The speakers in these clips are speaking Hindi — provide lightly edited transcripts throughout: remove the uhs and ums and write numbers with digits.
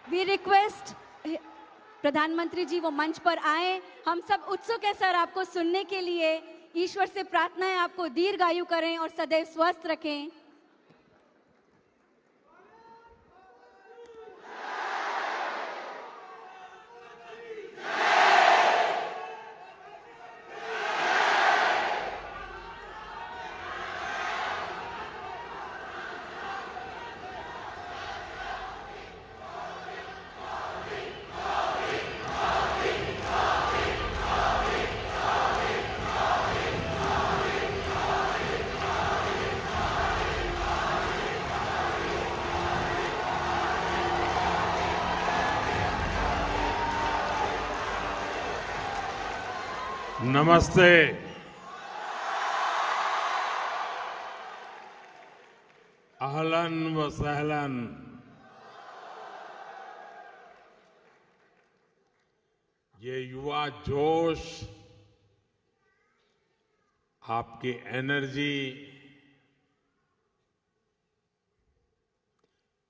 वी रिक्वेस्ट प्रधानमंत्री जी वो मंच पर आए। हम सब उत्सुक है सर आपको सुनने के लिए। ईश्वर से प्रार्थना है आपको दीर्घायु करें और सदैव स्वस्थ रखें। नमस्ते। अहलन व सहलन। ये युवा जोश, आपकी एनर्जी,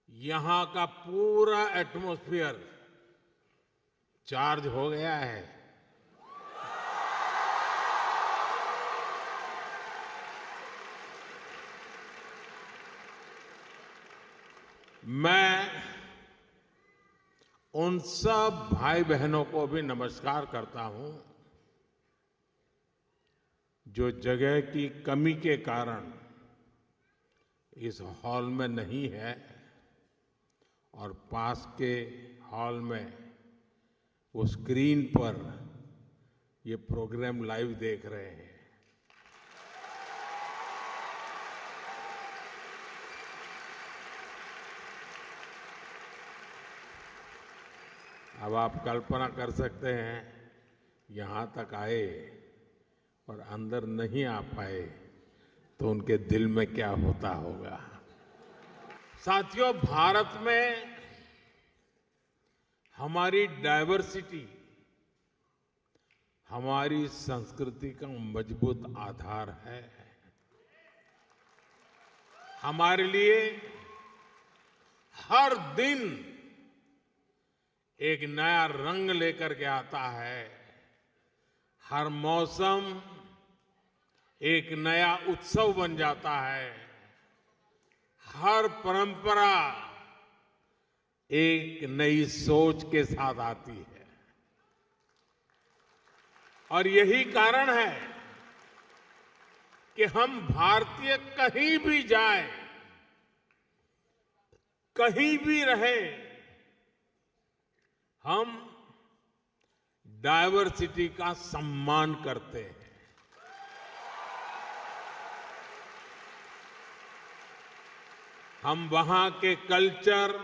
यहां का पूरा एटमॉस्फेयर चार्ज हो गया है। मैं उन सब भाई बहनों को भी नमस्कार करता हूं जो जगह की कमी के कारण इस हॉल में नहीं है और पास के हॉल में वो स्क्रीन पर ये प्रोग्राम लाइव देख रहे हैं। अब आप कल्पना कर सकते हैं यहां तक आए और अंदर नहीं आ पाए तो उनके दिल में क्या होता होगा। साथियों, भारत में हमारी डायवर्सिटी हमारी संस्कृति का मजबूत आधार है। हमारे लिए हर दिन एक नया रंग लेकर के आता है। हर मौसम एक नया उत्सव बन जाता है। हर परंपरा एक नई सोच के साथ आती है और यही कारण है कि हम भारतीय कहीं भी जाएं, कहीं भी रहें, हम डायवर्सिटी का सम्मान करते हैं। हम वहां के कल्चर,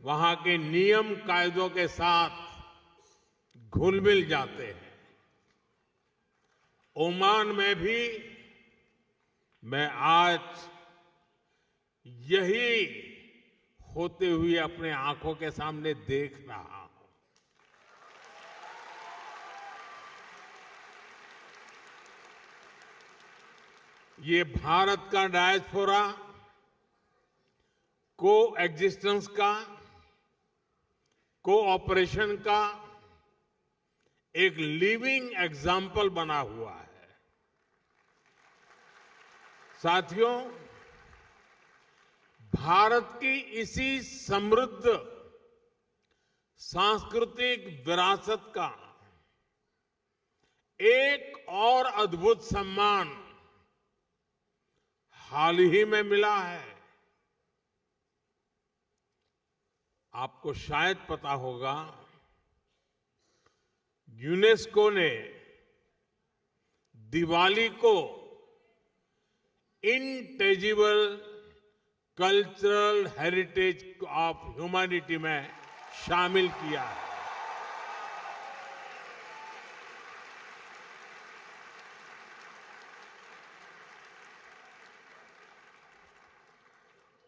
वहां के नियम कायदों के साथ घुल मिल जाते हैं। ओमान में भी मैं आज यही होते हुए अपने आंखों के सामने देख रहा हूं। ये भारत का डायस्पोरा को एग्जिस्टेंस का, कोऑपरेशन का एक लिविंग एग्जाम्पल बना हुआ है। साथियों, भारत की इसी समृद्ध सांस्कृतिक विरासत का एक और अद्भुत सम्मान हाल ही में मिला है। आपको शायद पता होगा, यूनेस्को ने दिवाली को इंटेजिबल कल्चरल हेरिटेज ऑफ ह्यूमैनिटी में शामिल किया है।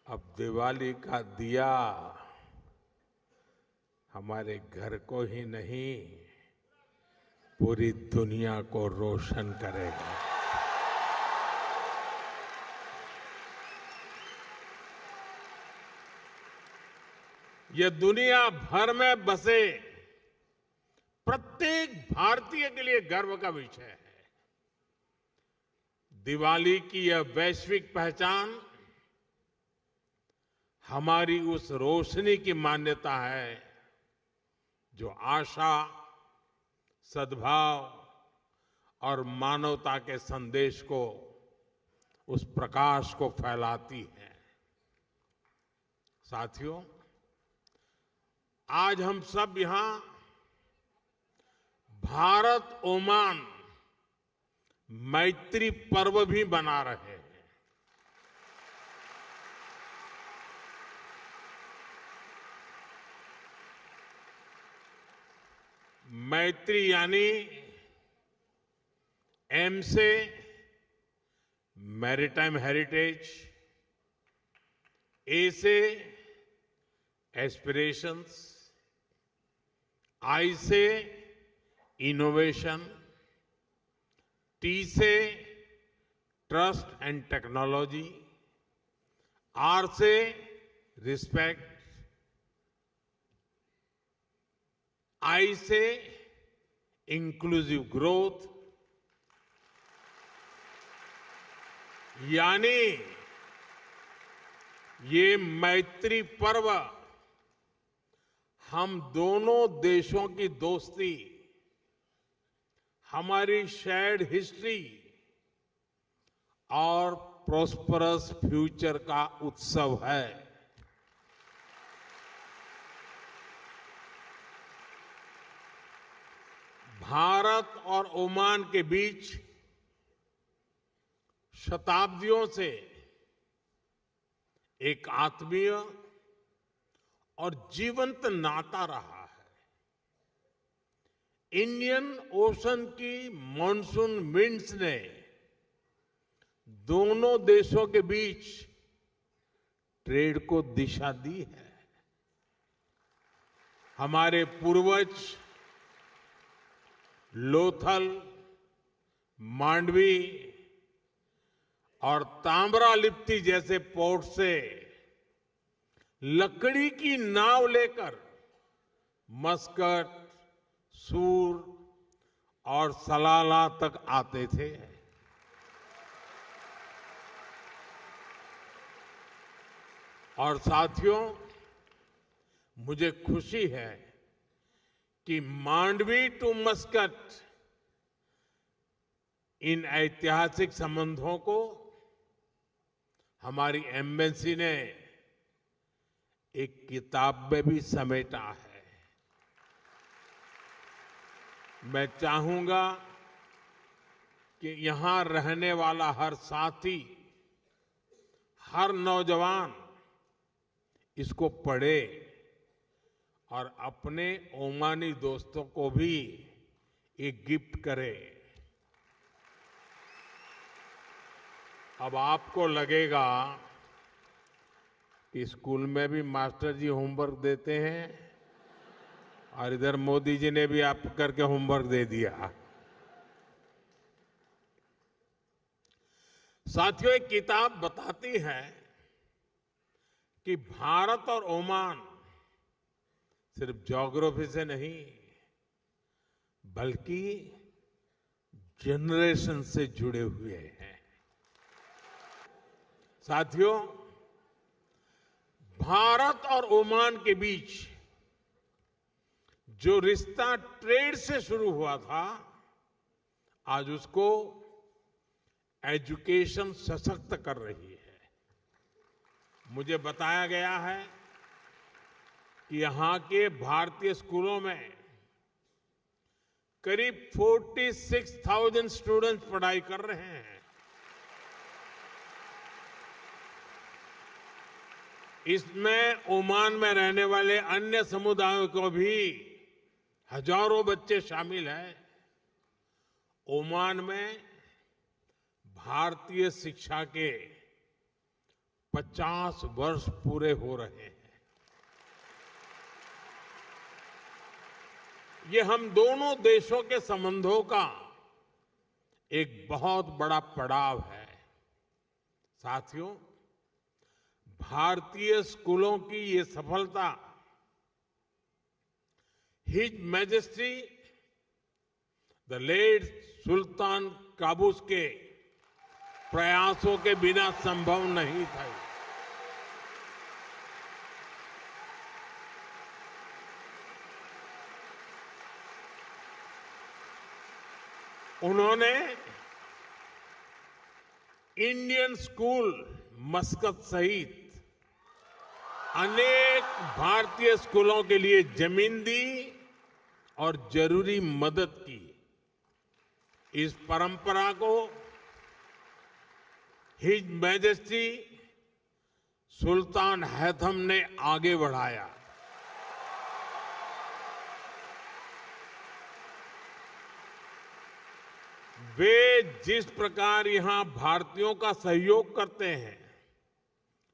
अब दिवाली का दिया हमारे घर को ही नहीं, पूरी दुनिया को रोशन करेगा। यह दुनिया भर में बसे प्रत्येक भारतीय के लिए गर्व का विषय है। दिवाली की यह वैश्विक पहचान हमारी उस रोशनी की मान्यता है जो आशा, सद्भाव और मानवता के संदेश को, उस प्रकाश को फैलाती है। साथियों, आज हम सब यहां भारत ओमान मैत्री पर्व भी मना रहे हैं। मैत्री यानी एम से मैरीटाइम हेरिटेज, ए से एस्पिरेशंस, आई से इनोवेशन, टी से ट्रस्ट एंड टेक्नोलॉजी, आर से रिस्पेक्ट, आई से इंक्लूसिव ग्रोथ, यानी ये मैत्री पर्व हम दोनों देशों की दोस्ती, हमारी शेयर्ड हिस्ट्री और प्रॉस्परस फ्यूचर का उत्सव है। भारत और ओमान के बीच शताब्दियों से एक आत्मीय और जीवंत नाता रहा है। इंडियन ओशन की मॉनसून विंड्स ने दोनों देशों के बीच ट्रेड को दिशा दी है। हमारे पूर्वज लोथल, मांडवी और ताम्रालिप्ति जैसे पोर्ट से लकड़ी की नाव लेकर मस्कट, सूर और सलाला तक आते थे। और साथियों, मुझे खुशी है कि मांडवी टू मस्कट इन ऐतिहासिक संबंधों को हमारी एम्बेसी ने एक किताब में भी समेटा है। मैं चाहूंगा कि यहां रहने वाला हर साथी, हर नौजवान इसको पढ़े और अपने ओमानी दोस्तों को भी एक गिफ्ट करे। अब आपको लगेगा कि स्कूल में भी मास्टर जी होमवर्क देते हैं और इधर मोदी जी ने भी आप करके होमवर्क दे दिया। साथियों, एक किताब बताती है कि भारत और ओमान सिर्फ ज्योग्राफी से नहीं बल्कि जनरेशन से जुड़े हुए हैं। साथियों, भारत और ओमान के बीच जो रिश्ता ट्रेड से शुरू हुआ था, आज उसको एजुकेशन सशक्त कर रही है। मुझे बताया गया है कि यहां के भारतीय स्कूलों में करीब 46,000 स्टूडेंट्स पढ़ाई कर रहे हैं। इसमें ओमान में रहने वाले अन्य समुदायों को भी हजारों बच्चे शामिल हैं। ओमान में भारतीय शिक्षा के 50 वर्ष पूरे हो रहे हैं। ये हम दोनों देशों के संबंधों का एक बहुत बड़ा पड़ाव है। साथियों, भारतीय स्कूलों की ये सफलता his majesty the late Sultan Qaboos के प्रयासों के बिना संभव नहीं था। उन्होंने इंडियन स्कूल मस्कत सहित अनेक भारतीय स्कूलों के लिए जमीन दी और जरूरी मदद की। इस परंपरा को हिज मैजेस्टी सुल्तान हैथम ने आगे बढ़ाया। वे जिस प्रकार यहां भारतीयों का सहयोग करते हैं,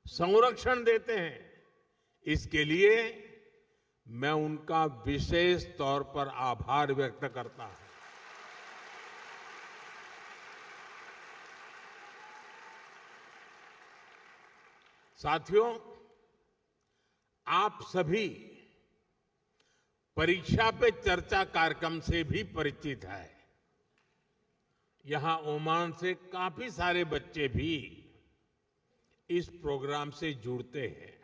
संरक्षण देते हैं, इसके लिए मैं उनका विशेष तौर पर आभार व्यक्त करता हूं। साथियों, आप सभी परीक्षा पे चर्चा कार्यक्रम से भी परिचित हैं। यहां ओमान से काफी सारे बच्चे भी इस प्रोग्राम से जुड़ते हैं।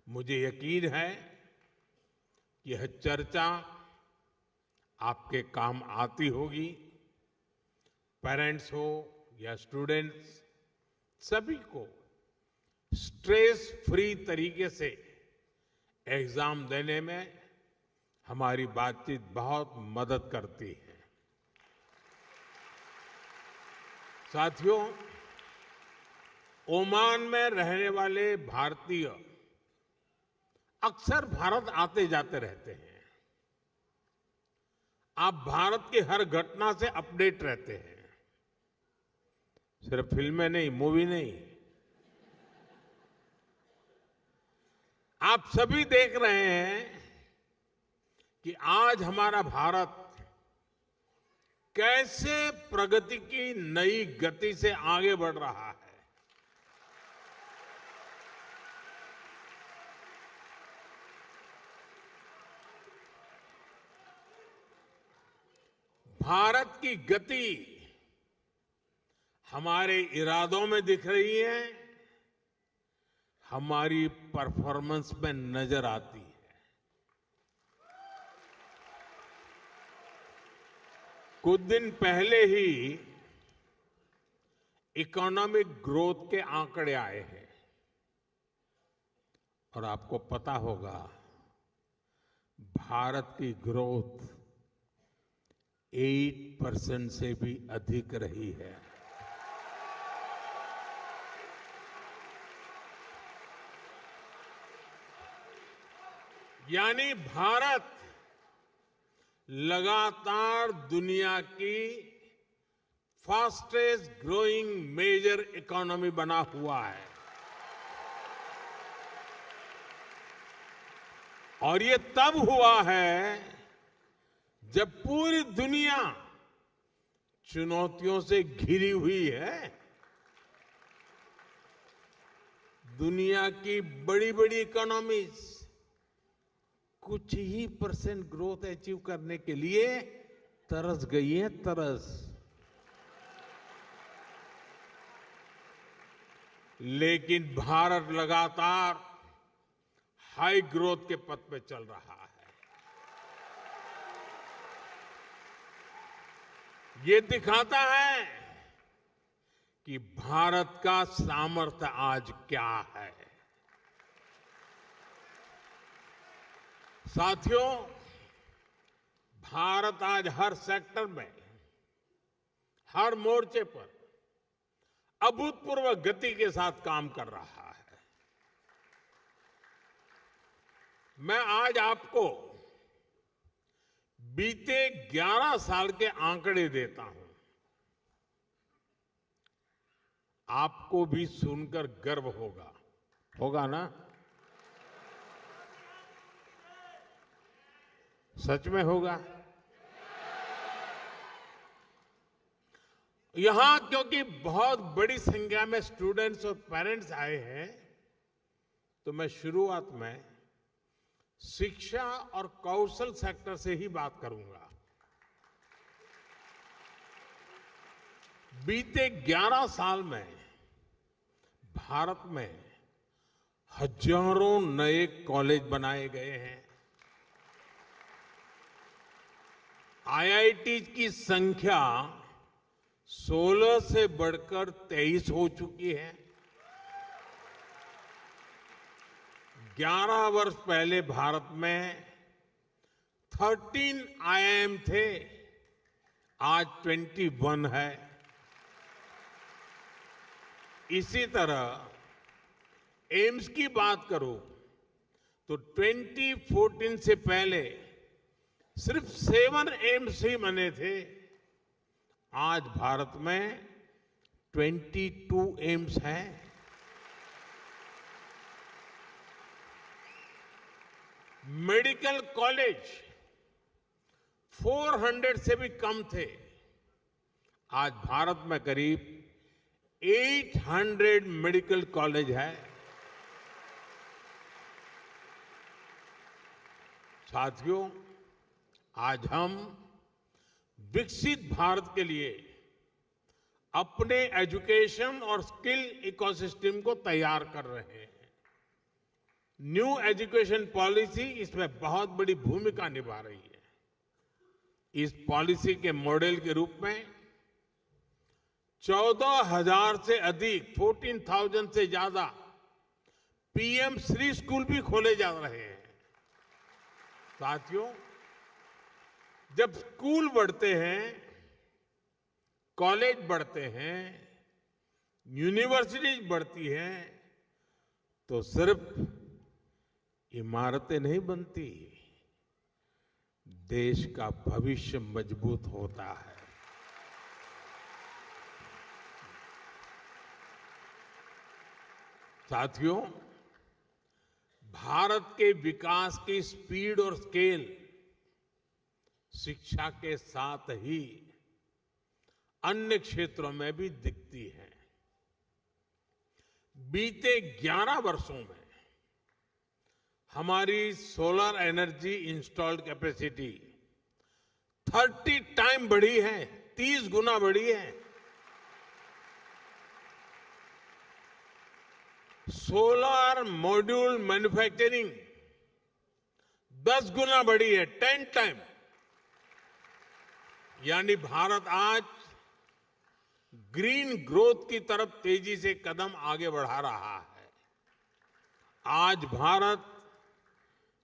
मुझे यकीन है कि यह चर्चा आपके काम आती होगी। पेरेंट्स हो या स्टूडेंट्स, सभी को स्ट्रेस फ्री तरीके से एग्जाम देने में हमारी बातचीत बहुत मदद करती है। साथियों, ओमान में रहने वाले भारतीय अक्सर भारत आते जाते रहते हैं। आप भारत की हर घटना से अपडेट रहते हैं, सिर्फ फिल्में नहीं, मूवी नहीं। आप सभी देख रहे हैं कि आज हमारा भारत कैसे प्रगति की नई गति से आगे बढ़ रहा है। भारत की गति हमारे इरादों में दिख रही है, हमारी परफॉर्मेंस में नजर आती है। कुछ दिन पहले ही इकोनॉमिक ग्रोथ के आंकड़े आए हैं और आपको पता होगा भारत की ग्रोथ 8% से भी अधिक रही है। यानी भारत लगातार दुनिया की फास्टेस्ट ग्रोइंग मेजर इकोनॉमी बना हुआ है। और ये तब हुआ है जब पूरी दुनिया चुनौतियों से घिरी हुई है। दुनिया की बड़ी बड़ी इकोनॉमीज कुछ ही % ग्रोथ अचीव करने के लिए तरस गई है, तरस। लेकिन भारत लगातार हाई ग्रोथ के पथ पे चल रहा है। ये दिखाता है कि भारत का सामर्थ्य आज क्या है। साथियों, भारत आज हर सेक्टर में, हर मोर्चे पर अभूतपूर्व गति के साथ काम कर रहा है। मैं आज आपको बीते 11 साल के आंकड़े देता हूं। आपको भी सुनकर गर्व होगा ना? सच में होगा। यहां क्योंकि बहुत बड़ी संख्या में स्टूडेंट्स और पेरेंट्स आए हैं, तो मैं शुरुआत में शिक्षा और कौशल सेक्टर से ही बात करूंगा। बीते 11 साल में भारत में हजारों नए कॉलेज बनाए गए हैं। आईआईटी की संख्या 16 से बढ़कर 23 हो चुकी है। 11 वर्ष पहले भारत में 13 आईआईएम थे, आज 21 है। इसी तरह एम्स की बात करूं तो 2014 से पहले सिर्फ 7 एम्स ही बने थे, आज भारत में 22 एम्स हैं। मेडिकल कॉलेज 400 से भी कम थे, आज भारत में करीब 800 मेडिकल कॉलेज है। साथियों, आज हम विकसित भारत के लिए अपने एजुकेशन और स्किल इकोसिस्टम को तैयार कर रहे हैं। न्यू एजुकेशन पॉलिसी इसमें बहुत बड़ी भूमिका निभा रही है। इस पॉलिसी के मॉडल के रूप में 14,000 से अधिक 14,000 से ज्यादा पीएम श्री स्कूल भी खोले जा रहे हैं। साथियों, जब स्कूल बढ़ते हैं, कॉलेज बढ़ते हैं, यूनिवर्सिटीज बढ़ती हैं, तो सिर्फ इमारतें नहीं बनती, देश का भविष्य मजबूत होता है। साथियों, भारत के विकास की स्पीड और स्केल शिक्षा के साथ ही अन्य क्षेत्रों में भी दिखती है। बीते 11 वर्षों में हमारी solar energy installed capacity 30 time बढ़ी है, 30 गुना बढ़ी है। सोलर मॉड्यूल मैन्युफैक्चरिंग 10 गुना बढ़ी है, 10 टाइम। यानी भारत आज ग्रीन ग्रोथ की तरफ तेजी से कदम आगे बढ़ा रहा है। आज भारत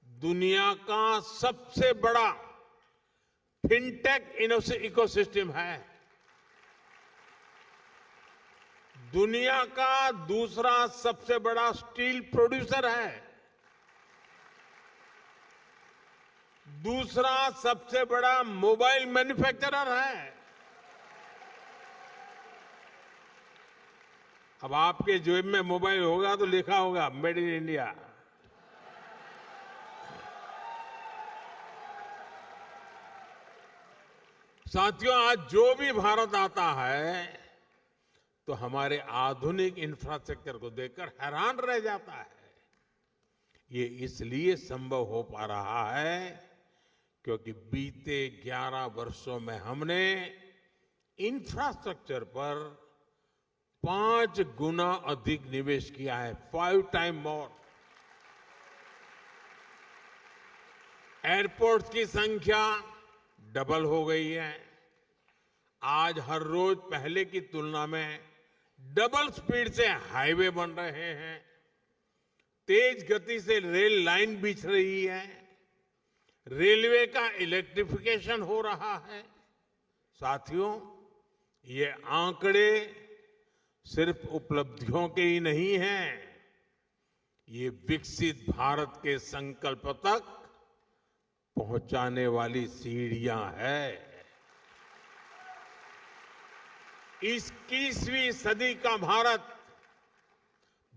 दुनिया का सबसे बड़ा फिनटेक इकोसिस्टम है। दुनिया का दूसरा सबसे बड़ा स्टील प्रोड्यूसर है, दूसरा सबसे बड़ा मोबाइल मैन्युफैक्चरर है। अब आपके जेब में मोबाइल होगा तो लिखा होगा मेड इन इंडिया। साथियों, आज जो भी भारत आता है तो हमारे आधुनिक इंफ्रास्ट्रक्चर को देखकर हैरान रह जाता है। ये इसलिए संभव हो पा रहा है क्योंकि बीते 11 वर्षों में हमने इंफ्रास्ट्रक्चर पर 5 गुना अधिक निवेश किया है, 5 टाइम मोर। एयरपोर्ट्स की संख्या डबल हो गई है। आज हर रोज पहले की तुलना में डबल स्पीड से हाईवे बन रहे हैं, तेज गति से रेल लाइन बिछ रही है, रेलवे का इलेक्ट्रिफिकेशन हो रहा है। साथियों, ये आंकड़े सिर्फ उपलब्धियों के ही नहीं हैं, ये विकसित भारत के संकल्प तक पहुंचाने वाली सीढ़ियां हैं। 21वीं सदी का भारत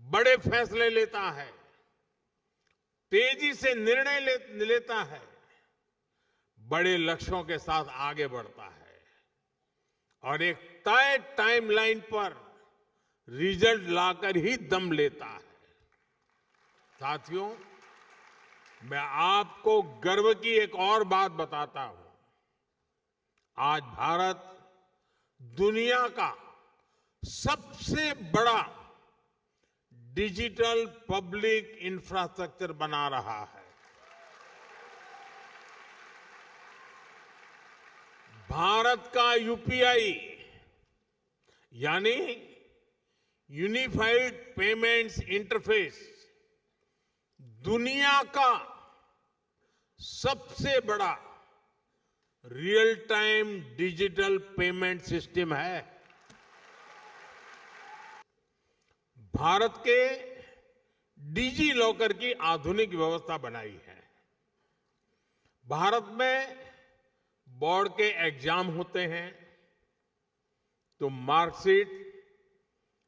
बड़े फैसले लेता है, तेजी से निर्णय लेता है, बड़े लक्ष्यों के साथ आगे बढ़ता है और एक तय टाइमलाइन पर रिजल्ट लाकर ही दम लेता है। साथियों, मैं आपको गर्व की एक और बात बताता हूं। आज भारत दुनिया का सबसे बड़ा डिजिटल पब्लिक इंफ्रास्ट्रक्चर बना रहा है। भारत का यूपीआई यानी यूनिफाइड पेमेंट्स इंटरफेस दुनिया का सबसे बड़ा real time digital payment system है। भारत के डिजी लॉकर की आधुनिक व्यवस्था बनाई है। भारत में बोर्ड के एग्जाम होते हैं तो मार्कशीट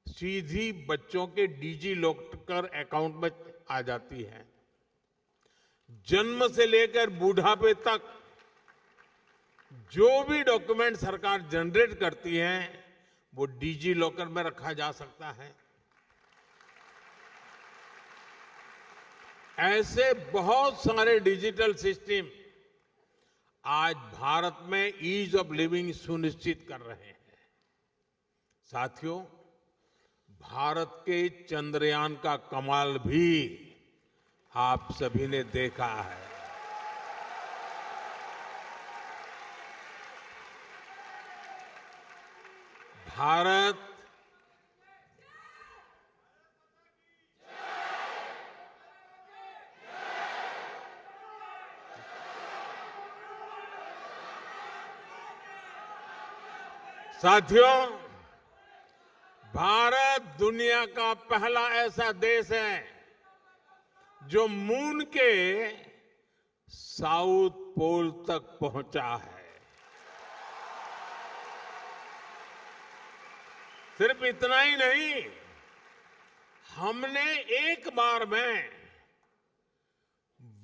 सीधी बच्चों के डिजी लॉकर अकाउंट में आ जाती है। जन्म से लेकर बूढ़ापे तक जो भी डॉक्यूमेंट सरकार जनरेट करती है वो डिजी लॉकर में रखा जा सकता है। ऐसे बहुत सारे डिजिटल सिस्टम आज भारत में ईज ऑफ लिविंग सुनिश्चित कर रहे हैं। साथियों, भारत के चंद्रयान का कमाल भी आप सभी ने देखा है। भारत साथियों, भारत दुनिया का पहला ऐसा देश है जो मून के साउथ पोल तक पहुंचा है। सिर्फ इतना ही नहीं, हमने एक बार में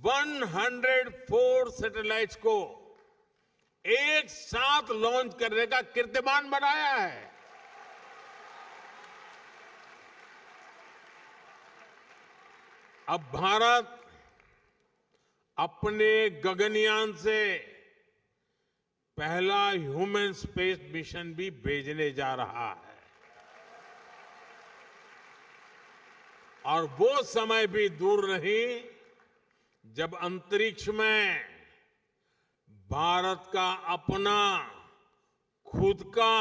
104 सैटेलाइट्स को एक साथ लॉन्च करने का कीर्तिमान बनाया है। अब भारत अपने गगनयान से पहला ह्यूमन स्पेस मिशन भी भेजने जा रहा है और वो समय भी दूर नहीं जब अंतरिक्ष में भारत का अपना खुद का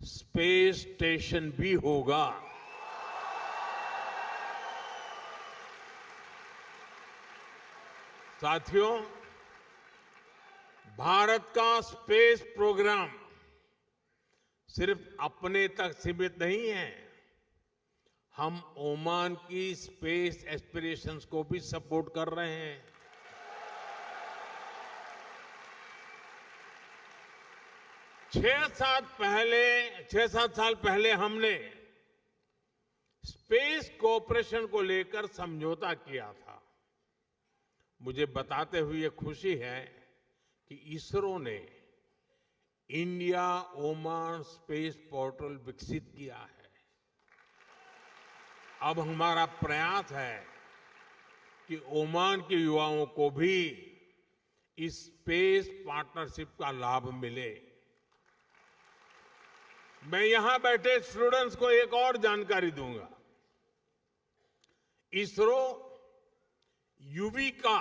स्पेस स्टेशन भी होगा। साथियों, भारत का स्पेस प्रोग्राम सिर्फ अपने तक सीमित नहीं है। हम ओमान की स्पेस एस्पिरेशंस को भी सपोर्ट कर रहे हैं। 6-7 साल पहले हमने स्पेस कोऑपरेशन को लेकर समझौता किया था। मुझे बताते हुए खुशी है कि इसरो ने इंडिया ओमान स्पेस पोर्टल विकसित किया है। अब हमारा प्रयास है कि ओमान के युवाओं को भी इस स्पेस पार्टनरशिप का लाभ मिले। मैं यहां बैठे स्टूडेंट्स को एक और जानकारी दूंगा। इसरो युविका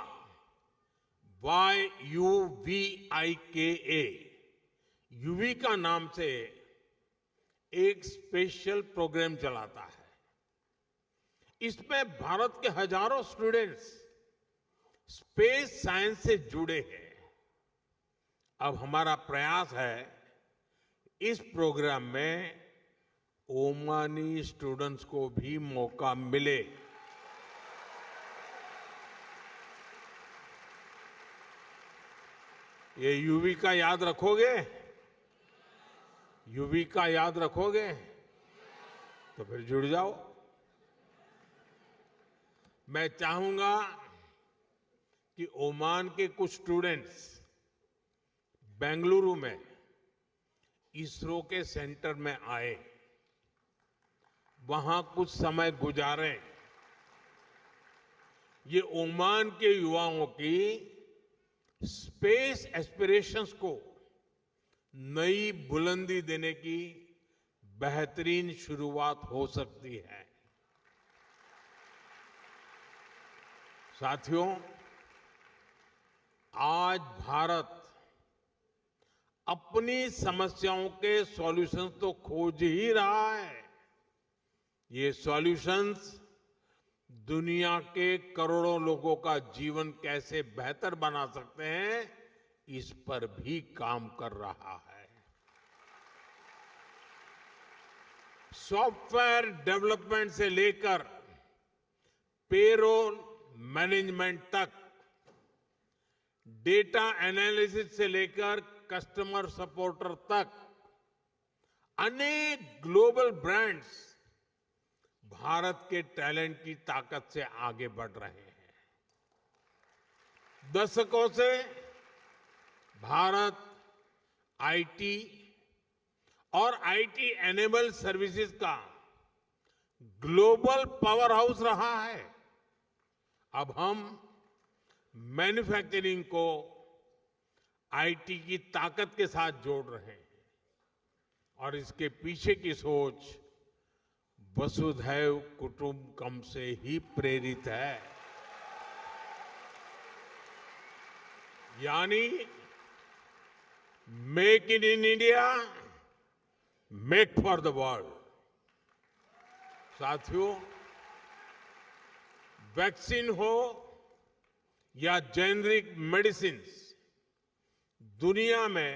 YUVIKA युविका नाम से एक स्पेशल प्रोग्राम चलाता है। इसमें भारत के हजारों स्टूडेंट्स स्पेस साइंस से जुड़े हैं। अब हमारा प्रयास है इस प्रोग्राम में ओमानी स्टूडेंट्स को भी मौका मिले। ये युविका याद रखोगे? युविका याद रखोगे? तो फिर जुड़ जाओ। मैं चाहूंगा कि ओमान के कुछ स्टूडेंट्स बेंगलुरु में इसरो के सेंटर में आए, वहां कुछ समय गुजारें। ये ओमान के युवाओं की स्पेस एस्पिरेशंस को नई बुलंदी देने की बेहतरीन शुरुआत हो सकती है। साथियों, आज भारत अपनी समस्याओं के सॉल्यूशंस तो खोज ही रहा है। ये सॉल्यूशंस दुनिया के करोड़ों लोगों का जीवन कैसे बेहतर बना सकते हैं, इस पर भी काम कर रहा है। सॉफ्टवेयर डेवलपमेंट से लेकर पेरोल मैनेजमेंट तक, डेटा एनालिसिस से लेकर कस्टमर सपोर्टर तक, अनेक ग्लोबल ब्रांड्स भारत के टैलेंट की ताकत से आगे बढ़ रहे हैं। दशकों से भारत आईटी और आईटी एनेबल सर्विसेज का ग्लोबल पावर हाउस रहा है। अब हम मैन्युफैक्चरिंग को आईटी की ताकत के साथ जोड़ रहे हैं और इसके पीछे की सोच वसुधैव कुटुंबकम से ही प्रेरित है। यानी make in India, make for the world. साथियों, वैक्सीन हो या जेनरिक मेडिसिन्स, दुनिया में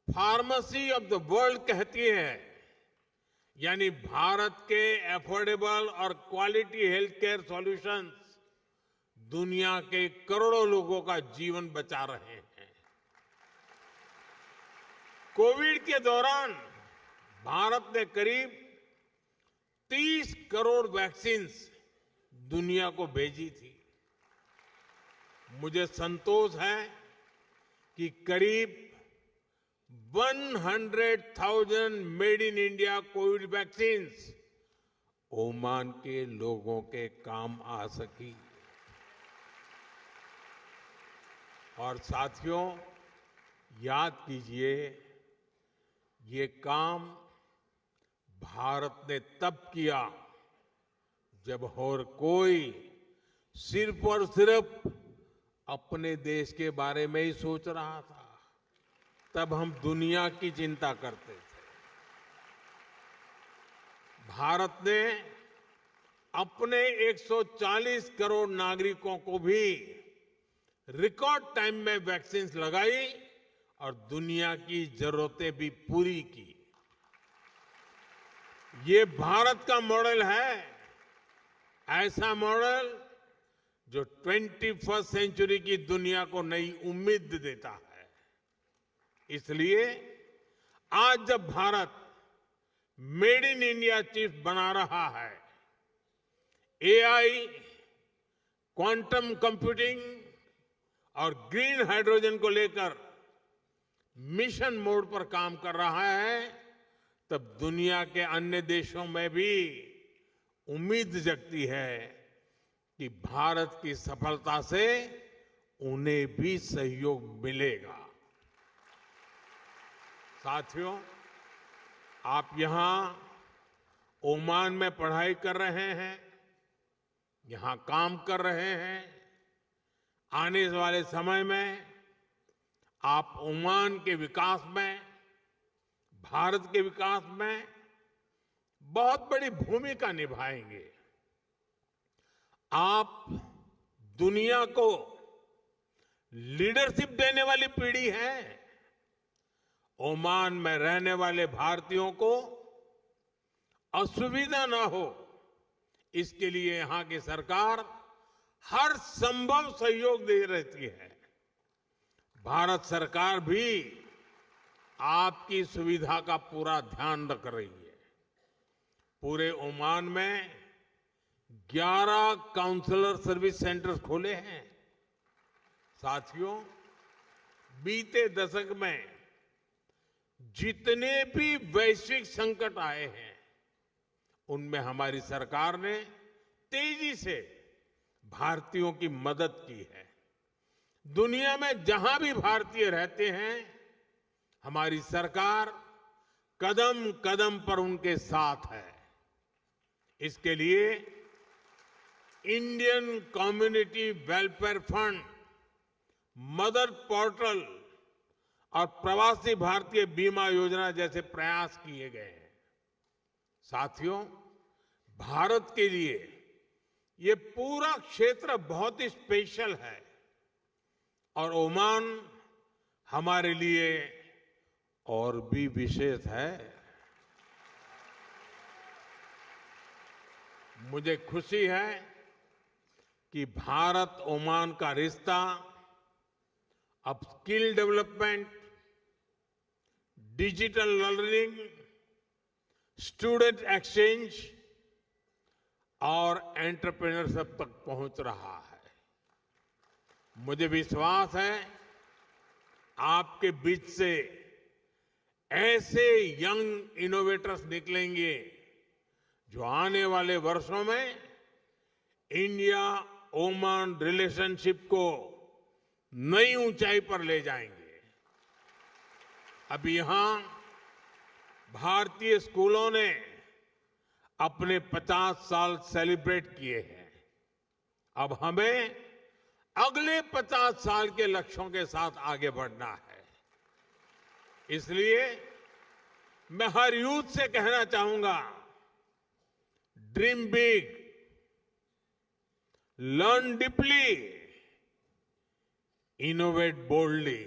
फार्मेसी ऑफ द वर्ल्ड कहती है, यानी भारत के अफोर्डेबल और क्वालिटी हेल्थ केयर सॉल्यूशंस दुनिया के करोड़ों लोगों का जीवन बचा रहे हैं। कोविड के दौरान भारत ने करीब 30 करोड़ वैक्सीन्स दुनिया को भेजी थी। मुझे संतोष है कि करीब 100,000 made in India Covid vaccines Oman के लोगों के काम आ सकी। और साथियों, याद कीजिए, ये काम भारत ने तब किया जब और कोई सिर्फ और सिर्फ अपने देश के बारे में ही सोच रहा था। तब हम दुनिया की चिंता करते थे। भारत ने अपने 140 करोड़ नागरिकों को भी रिकॉर्ड टाइम में वैक्सीन लगाई और दुनिया की जरूरतें भी पूरी की। ये भारत का मॉडल है, ऐसा मॉडल जो 21वीं सेंचुरी की दुनिया को नई उम्मीद देता है। इसलिए आज जब Bharat made in India chief बना रहा है, एआई, क्वांटम कंप्यूटिंग और ग्रीन हाइड्रोजन को लेकर मिशन मोड पर काम कर रहा है, तब दुनिया के अन्य देशों में भी उम्मीद जगती है कि भारत की सफलता से उन्हें भी सहयोग मिलेगा। साथियों, आप यहां ओमान में पढ़ाई कर रहे हैं, यहां काम कर रहे हैं। आने वाले समय में आप ओमान के विकास में, भारत के विकास में बहुत बड़ी भूमिका निभाएंगे। आप दुनिया को लीडरशिप देने वाली पीढ़ी है। ओमान में रहने वाले भारतीयों को असुविधा ना हो, इसके लिए यहां की सरकार हर संभव सहयोग दे रहती है। भारत सरकार भी आपकी सुविधा का पूरा ध्यान रख रही है। पूरे ओमान में 11 काउंसलर सर्विस सेंटर्स खोले हैं। साथियों, बीते दशक में जितने भी वैश्विक संकट आए हैं, उनमें हमारी सरकार ने तेजी से भारतीयों की मदद की है। दुनिया में जहां भी भारतीय रहते हैं, हमारी सरकार कदम कदम पर उनके साथ है। इसके लिए Indian community welfare fund, mother portal और प्रवासी भारतीय बीमा योजना जैसे प्रयास किए गए हैं। साथियों, भारत के लिए ये पूरा क्षेत्र बहुत ही स्पेशल है और ओमान हमारे लिए और भी विशेष है। मुझे खुशी है कि भारत ओमान का रिश्ता अब skill development, digital learning, student exchange और एंटरप्रेन्योरशिप तक पहुंच रहा है। मुझे विश्वास है आपके बीच से ऐसे यंग इनोवेटर्स निकलेंगे जो आने वाले वर्षों में इंडिया ओमान रिलेशनशिप को नई ऊंचाई पर ले जाएंगे। अभी यहां भारतीय स्कूलों ने अपने 50 साल सेलिब्रेट किए हैं। अब हमें अगले 50 साल के लक्ष्यों के साथ आगे बढ़ना है। इसलिए मैं हर यूथ से कहना चाहूंगा, dream big, learn deeply, innovate boldly.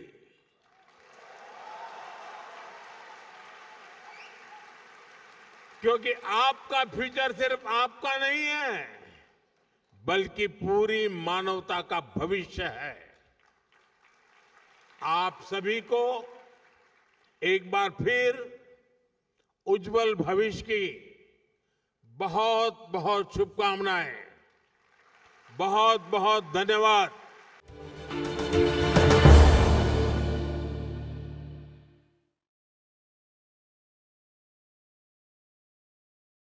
क्योंकि आपका फ्यूचर सिर्फ आपका नहीं है, बल्कि पूरी मानवता का भविष्य है। आप सभी को एक बार फिर उज्जवल भविष्य की बहुत बहुत शुभकामनाएं। बहुत बहुत धन्यवाद।